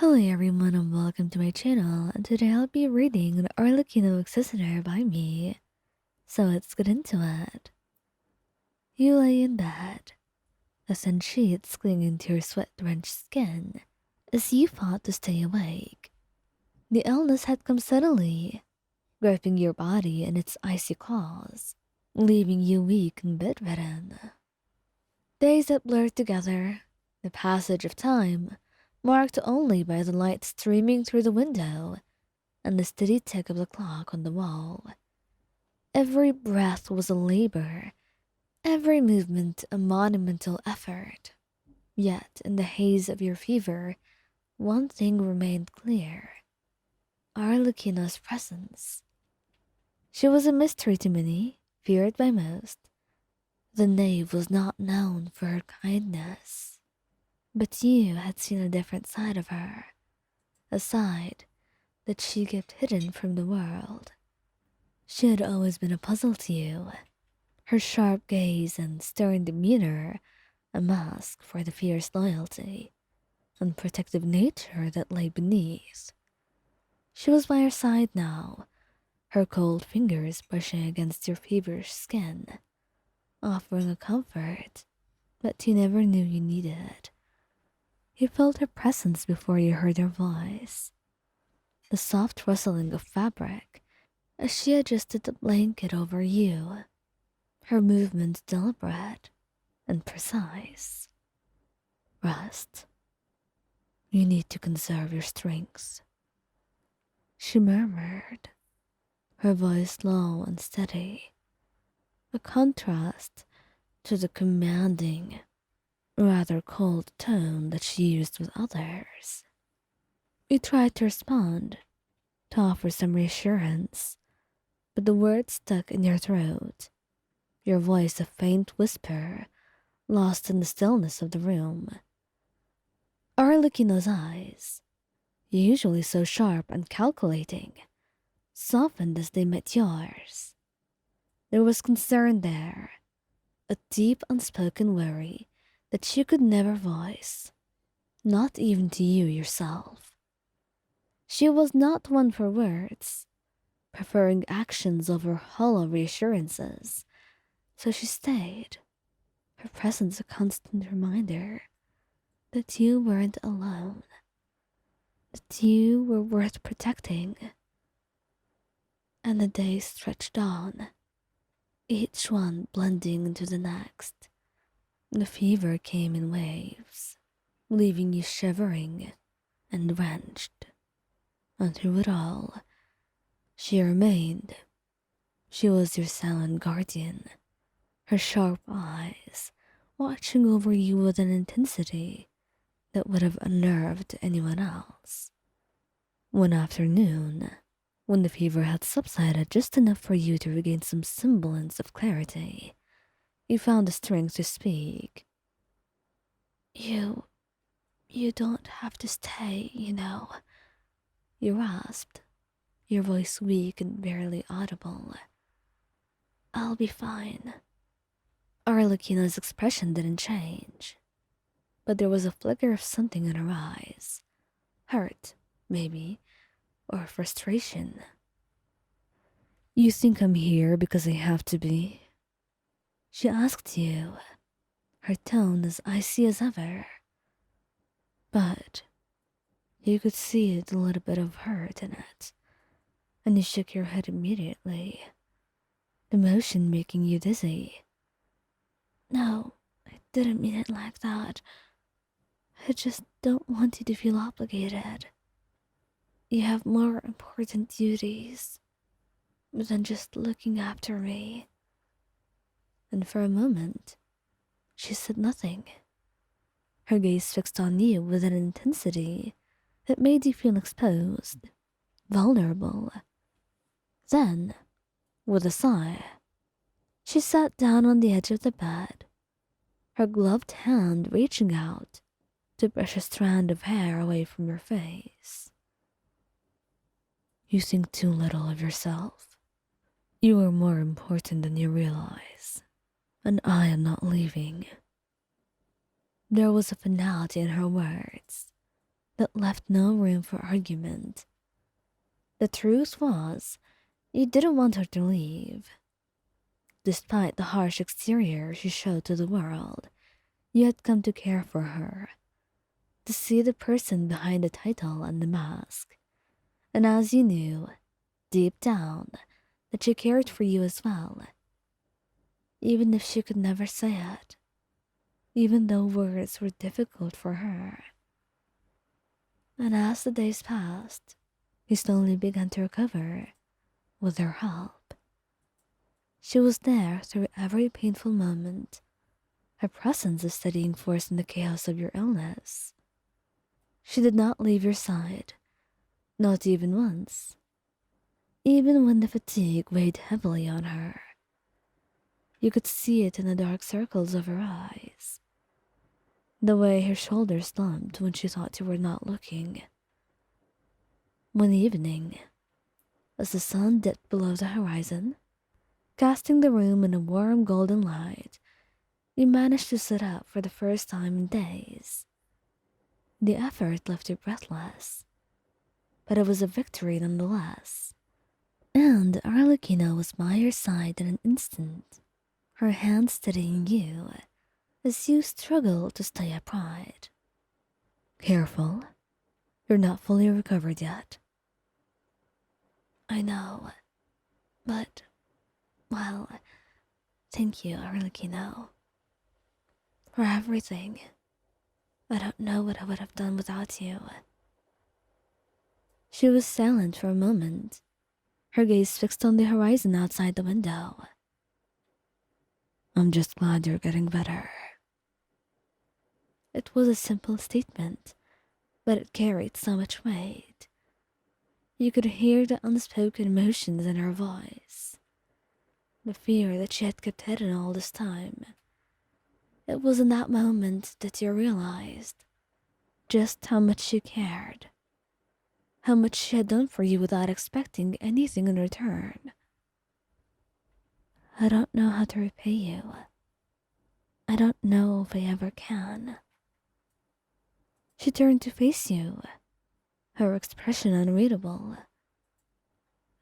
Hello everyone and welcome to my channel, and today I'll be reading an Arlecchino Listener by me. So let's get into it. You lay in bed, the sun sheets clinging to your sweat-drenched skin as you fought to stay awake. The illness had come suddenly, gripping your body in its icy claws, leaving you weak and bedridden. Days that blurred together, the passage of time marked only by the light streaming through the window and the steady tick of the clock on the wall. Every breath was a labor, every movement a monumental effort. Yet, in the haze of your fever, one thing remained clear: Arlecchino's presence. She was a mystery to many, feared by most. The knave was not known for her kindness. But you had seen a different side of her, a side that she kept hidden from the world. She had always been a puzzle to you, her sharp gaze and stern demeanor a mask for the fierce loyalty and protective nature that lay beneath. She was by your side now, her cold fingers brushing against your feverish skin, offering a comfort that you never knew you needed. You felt her presence before you heard her voice, the soft rustling of fabric as she adjusted the blanket over you, her movements deliberate and precise. Rest. You need to conserve your strength, she murmured, her voice low and steady, a contrast to the commanding, rather cold tone that she used with others. You tried to respond, to offer some reassurance, but the words stuck in your throat, your voice a faint whisper, lost in the stillness of the room. Arlecchino's eyes, usually so sharp and calculating, softened as they met yours. There was concern there, a deep unspoken worry that she could never voice, not even to you yourself. She was not one for words, preferring actions over hollow reassurances, so she stayed, her presence a constant reminder that you weren't alone, that you were worth protecting. And the days stretched on, each one blending into the next. The fever came in waves, leaving you shivering and drenched. And through it all, she remained. She was your silent guardian, her sharp eyes watching over you with an intensity that would have unnerved anyone else. One afternoon, when the fever had subsided just enough for you to regain some semblance of clarity, you found the strength to speak. You don't have to stay, you know, you rasped, your voice weak and barely audible. I'll be fine. Arlecchino's expression didn't change, but there was a flicker of something in her eyes. Hurt, maybe, or frustration. You think I'm here because I have to be? She asked you, her tone as icy as ever. But you could see the little bit of hurt in it, and you shook your head immediately, the motion making you dizzy. No, I didn't mean it like that. I just don't want you to feel obligated. You have more important duties than just looking after me. And for a moment, she said nothing, her gaze fixed on you with an intensity that made you feel exposed, vulnerable. Then, with a sigh, she sat down on the edge of the bed, her gloved hand reaching out to brush a strand of hair away from your face. You think too little of yourself. You are more important than you realize, and I am not leaving. There was a finality in her words that left no room for argument. The truth was, you didn't want her to leave. Despite the harsh exterior she showed to the world, you had come to care for her, to see the person behind the title and the mask. And as you knew, deep down, that she cared for you as well, even if she could never say it, even though words were difficult for her. And as the days passed, he slowly began to recover with her help. She was there through every painful moment, her presence a steadying force in the chaos of your illness. She did not leave your side, not even once, even when the fatigue weighed heavily on her. You could see it in the dark circles of her eyes, the way her shoulders slumped when she thought you were not looking. One evening, as the sun dipped below the horizon, casting the room in a warm golden light, you managed to sit up for the first time in days. The effort left you breathless, but it was a victory nonetheless. And Arlecchino was by your side in an instant, her hand steadying you as you struggled to stay upright. Careful, you're not fully recovered yet. I know, but, well, thank you, Arlecchino, for everything. I don't know what I would have done without you. She was silent for a moment, her gaze fixed on the horizon outside the window. I'm just glad you're getting better. It was a simple statement, but it carried so much weight. You could hear the unspoken emotions in her voice, the fear that she had kept hidden all this time. It was in that moment that you realized just how much she cared, how much she had done for you without expecting anything in return. I don't know how to repay you. I don't know if I ever can. She turned to face you, her expression unreadable.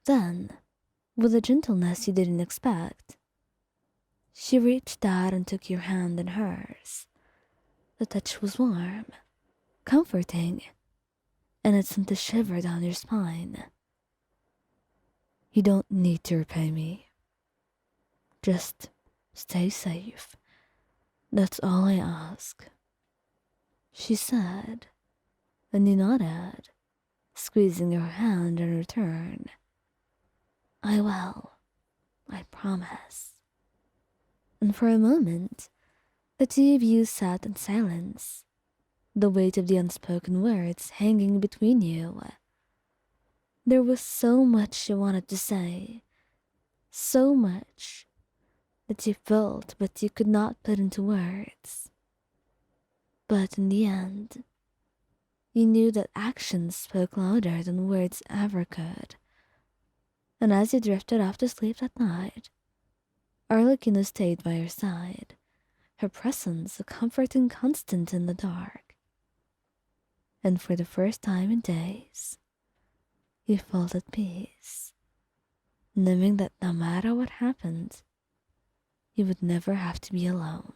Then, with a gentleness you didn't expect, she reached out and took your hand in hers. The touch was warm, comforting, and it sent a shiver down your spine. You don't need to repay me. Just stay safe. That's all I ask, she said, and you nodded, squeezing her hand in return. I will, I promise. And for a moment, the two of you sat in silence, the weight of the unspoken words hanging between you. There was so much you wanted to say, so much that you felt but you could not put into words. But in the end, you knew that actions spoke louder than words ever could. And as you drifted off to sleep that night, Arlecchino stayed by your side, her presence a comforting constant in the dark. And for the first time in days, you felt at peace, knowing that no matter what happened, you would never have to be alone.